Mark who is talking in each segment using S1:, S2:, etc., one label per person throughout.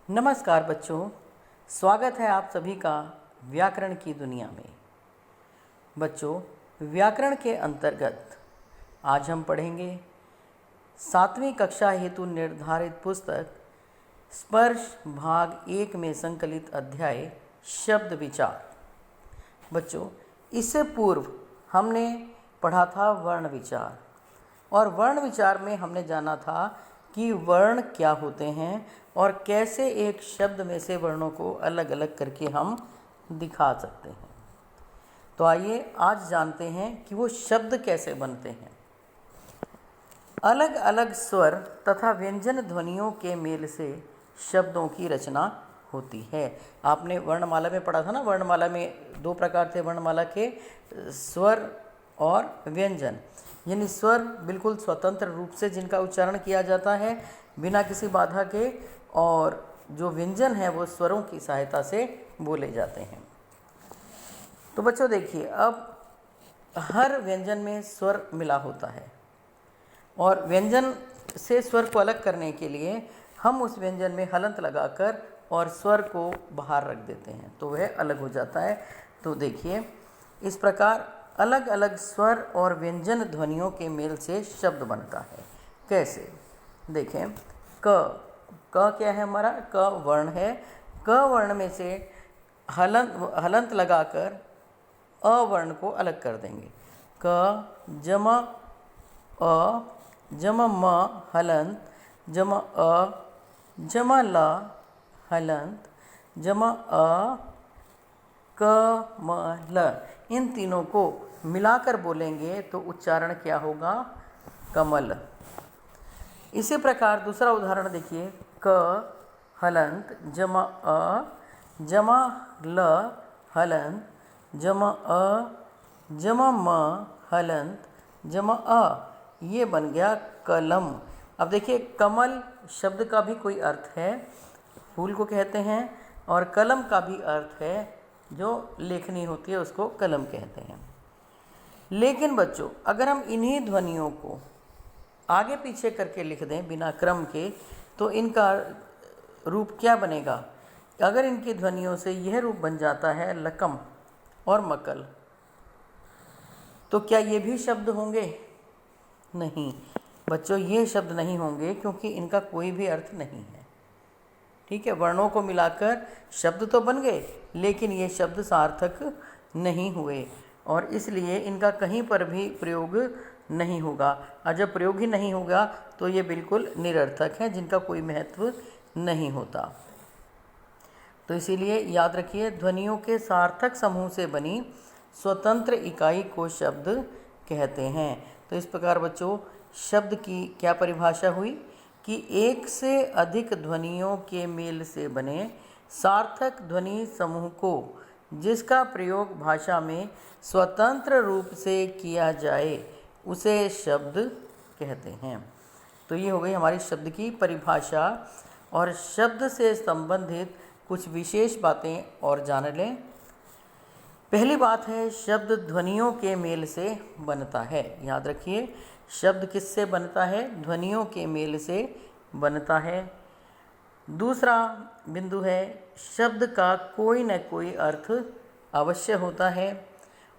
S1: नमस्कार बच्चों, स्वागत है आप सभी का व्याकरण की दुनिया में। बच्चों, व्याकरण के अंतर्गत आज हम पढ़ेंगे 7वीं कक्षा हेतु निर्धारित पुस्तक स्पर्श भाग 1 में संकलित अध्याय शब्द विचार। बच्चों, इससे पूर्व हमने पढ़ा था वर्ण विचार, और वर्ण विचार में हमने जाना था कि वर्ण क्या होते हैं और कैसे एक शब्द में से वर्णों को अलग अलग करके हम दिखा सकते हैं। तो आइए आज जानते हैं कि वो शब्द कैसे बनते हैं। अलग अलग स्वर तथा व्यंजन ध्वनियों के मेल से शब्दों की रचना होती है। आपने वर्णमाला में पढ़ा था ना, वर्णमाला में 2 प्रकार थे वर्णमाला के, स्वर और व्यंजन। यानी स्वर बिल्कुल स्वतंत्र रूप से जिनका उच्चारण किया जाता है बिना किसी बाधा के, और जो व्यंजन है वो स्वरों की सहायता से बोले जाते हैं। तो बच्चों देखिए, अब हर व्यंजन में स्वर मिला होता है, और व्यंजन से स्वर को अलग करने के लिए हम उस व्यंजन में हलंत लगाकर और स्वर को बाहर रख देते हैं, तो वह अलग हो जाता है। तो देखिए, इस प्रकार अलग अलग स्वर और व्यंजन ध्वनियों के मेल से शब्द बनता है। कैसे? देखें, क क्या है हमारा? क वर्ण है। क वर्ण में से हलंत लगाकर अ वर्ण को अलग कर देंगे। क जमा अ जमा म हलंत जमा अ जमा ल हलंत जमा अ क म ल, इन तीनों को मिलाकर बोलेंगे तो उच्चारण क्या होगा? कमल। इसी प्रकार दूसरा उदाहरण देखिए, क हलंत जमा अ जमा ल हलंत जमा अ जमा म हलंत जमा अ, ये बन गया कलम। अब देखिए, कमल शब्द का भी कोई अर्थ है, फूल को कहते हैं, और कलम का भी अर्थ है, जो लेखनी होती है उसको कलम कहते हैं। लेकिन बच्चों, अगर हम इन्हीं ध्वनियों को आगे पीछे करके लिख दें बिना क्रम के, तो इनका रूप क्या बनेगा? अगर इनकी ध्वनियों से यह रूप बन जाता है लकम और मकल, तो क्या ये भी शब्द होंगे? नहीं बच्चों, ये शब्द नहीं होंगे, क्योंकि इनका कोई भी अर्थ नहीं है। ठीक है, वर्णों को मिलाकर शब्द तो बन गए, लेकिन ये शब्द सार्थक नहीं हुए, और इसलिए इनका कहीं पर भी प्रयोग नहीं होगा। और जब प्रयोग ही नहीं होगा तो ये बिल्कुल निरर्थक है, जिनका कोई महत्व नहीं होता। तो इसीलिए याद रखिए, ध्वनियों के सार्थक समूह से बनी स्वतंत्र इकाई को शब्द कहते हैं। तो इस प्रकार बच्चों, शब्द की क्या परिभाषा हुई कि एक से अधिक ध्वनियों के मेल से बने सार्थक ध्वनि समूह को जिसका प्रयोग भाषा में स्वतंत्र रूप से किया जाए उसे शब्द कहते हैं। तो ये हो गई हमारी शब्द की परिभाषा, और शब्द से संबंधित कुछ विशेष बातें और जान लें। पहली बात है, शब्द ध्वनियों के मेल से बनता है। याद रखिए, शब्द किससे बनता है? ध्वनियों के मेल से बनता है। दूसरा बिंदु है, शब्द का कोई न कोई अर्थ अवश्य होता है।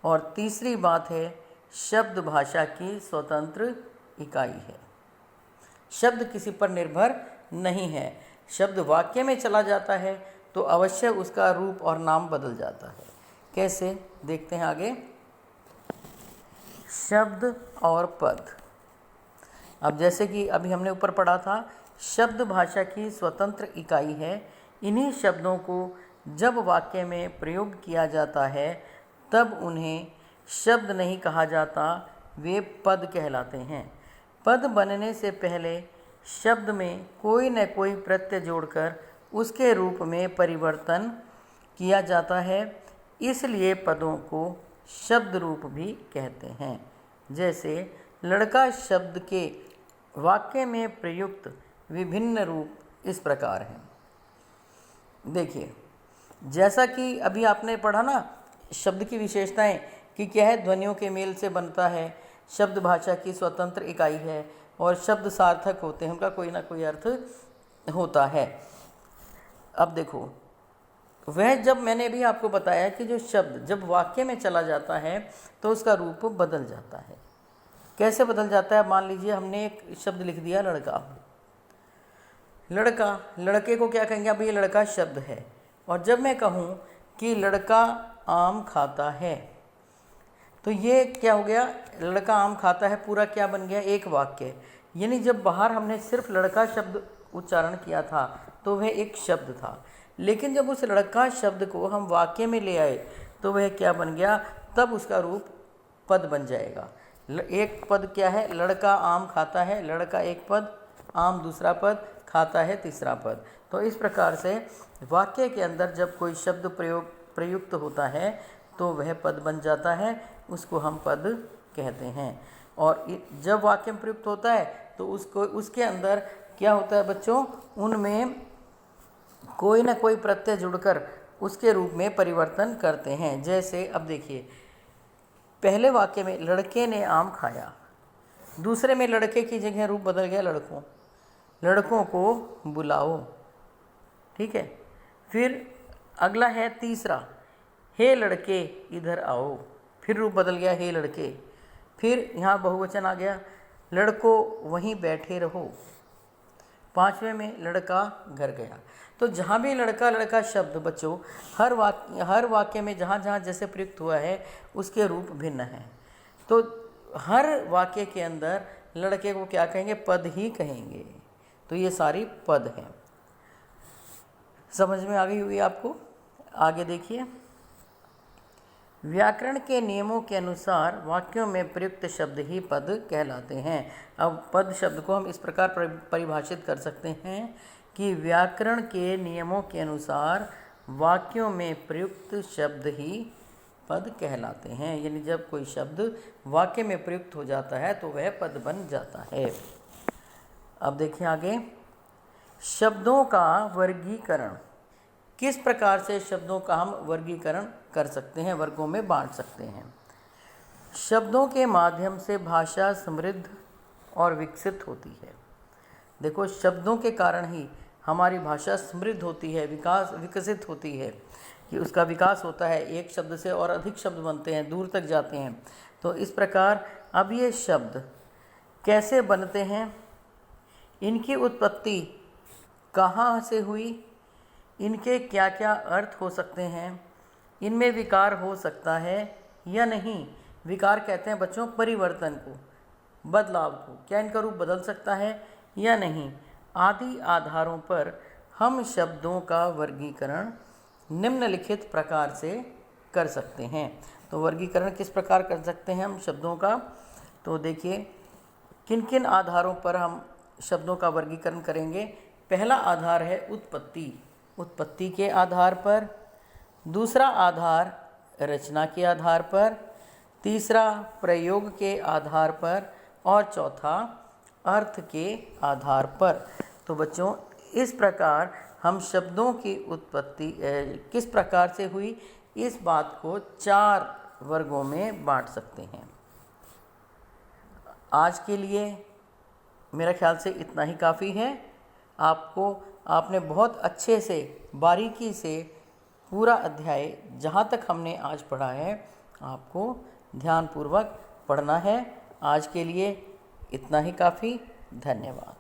S1: और तीसरी बात है, शब्द भाषा की स्वतंत्र इकाई है। शब्द किसी पर निर्भर नहीं है। शब्द वाक्य में चला जाता है तो अवश्य उसका रूप और नाम बदल जाता है। कैसे? देखते हैं आगे। शब्द और पद। अब जैसे कि अभी हमने ऊपर पढ़ा था, शब्द भाषा की स्वतंत्र इकाई है। इन्हीं शब्दों को जब वाक्य में प्रयोग किया जाता है तब उन्हें शब्द नहीं कहा जाता, वे पद कहलाते हैं। पद बनने से पहले शब्द में कोई न कोई प्रत्यय जोड़कर उसके रूप में परिवर्तन किया जाता है, इसलिए पदों को शब्द रूप भी कहते हैं। जैसे लड़का शब्द के वाक्य में प्रयुक्त विभिन्न रूप इस प्रकार हैं। देखिए, जैसा कि अभी आपने पढ़ा ना, शब्द की विशेषताएं कि क्या है? ध्वनियों के मेल से बनता है, शब्द भाषा की स्वतंत्र इकाई है, और शब्द सार्थक होते हैं, उनका कोई ना कोई अर्थ होता है। अब देखो, वह जब मैंने भी आपको बताया कि जो शब्द जब वाक्य में चला जाता है तो उसका रूप बदल जाता है। कैसे बदल जाता है? मान लीजिए हमने एक शब्द लिख दिया लड़का, लड़का, लड़के को क्या कहेंगे? अब ये लड़का शब्द है, और जब मैं कहूँ कि लड़का आम खाता है, तो ये क्या हो गया? लड़का आम खाता है पूरा क्या बन गया? एक वाक्य। यानी जब बाहर हमने सिर्फ लड़का शब्द उच्चारण किया था तो वह एक शब्द था, लेकिन जब उस लड़का शब्द को हम वाक्य में ले आए तो वह क्या बन गया? तब उसका रूप पद बन जाएगा। एक पद क्या है? लड़का आम खाता है, लड़का एक पद, आम दूसरा पद, खाता है तीसरा पद। तो इस प्रकार से वाक्य के अंदर जब कोई शब्द प्रयुक्त होता है तो वह पद बन जाता है, उसको हम पद कहते हैं। और जब वाक्य में प्रयुक्त होता है तो उसके अंदर क्या होता है बच्चों? उनमें कोई ना कोई प्रत्यय जुड़कर उसके रूप में परिवर्तन करते हैं। जैसे अब देखिए, पहले वाक्य में लड़के ने आम खाया, दूसरे में लड़के की जगह रूप बदल गया लड़कों, लड़कों को बुलाओ, ठीक है। फिर अगला है तीसरा, हे लड़के इधर आओ, फिर रूप बदल गया हे लड़के। फिर यहाँ बहुवचन आ गया, लड़कों वहीं बैठे रहो। पांचवें में लड़का घर गया। तो जहाँ भी लड़का लड़का शब्द बच्चों हर वाक्य में जहाँ जहाँ जैसे प्रयुक्त हुआ है उसके रूप भिन्न हैं। तो हर वाक्य के अंदर लड़के को क्या कहेंगे? पद ही कहेंगे। तो ये सारी पद हैं। समझ में आ गई हुई आपको? आगे देखिए, व्याकरण के नियमों के अनुसार वाक्यों में प्रयुक्त शब्द ही पद कहलाते हैं। अब पद शब्द को हम इस प्रकार परिभाषित कर सकते हैं कि व्याकरण के नियमों के अनुसार वाक्यों में प्रयुक्त शब्द ही पद कहलाते हैं। यानी जब कोई शब्द वाक्य में प्रयुक्त हो जाता है तो वह पद बन जाता है। अब देखिए आगे, शब्दों का वर्गीकरण। किस प्रकार से शब्दों का हम वर्गीकरण कर सकते हैं, वर्गों में बांट सकते हैं? शब्दों के माध्यम से भाषा समृद्ध और विकसित होती है। देखो, शब्दों के कारण ही हमारी भाषा समृद्ध होती है, विकसित होती है, कि उसका विकास होता है। एक शब्द से और अधिक शब्द बनते हैं, दूर तक जाते हैं। तो इस प्रकार अब ये शब्द कैसे बनते हैं, इनकी उत्पत्ति कहाँ से हुई, इनके क्या क्या अर्थ हो सकते हैं, इनमें विकार हो सकता है या नहीं। विकार कहते हैं बच्चों परिवर्तन को, बदलाव को। क्या इनका रूप बदल सकता है या नहीं, आदि आधारों पर हम शब्दों का वर्गीकरण निम्नलिखित प्रकार से कर सकते हैं। तो वर्गीकरण किस प्रकार कर सकते हैं हम शब्दों का? तो देखिए, किन किन आधारों पर हम शब्दों का वर्गीकरण करेंगे। पहला आधार है उत्पत्ति, उत्पत्ति के आधार पर। दूसरा आधार रचना के आधार पर। तीसरा प्रयोग के आधार पर। और चौथा अर्थ के आधार पर। तो बच्चों, इस प्रकार हम शब्दों की उत्पत्ति किस प्रकार से हुई, इस बात को 4 वर्गों में बांट सकते हैं। आज के लिए मेरा ख्याल से इतना ही काफ़ी है। आपने बहुत अच्छे से बारीकी से पूरा अध्याय जहाँ तक हमने आज पढ़ा है आपको ध्यानपूर्वक पढ़ना है। आज के लिए इतना ही काफ़ी। धन्यवाद।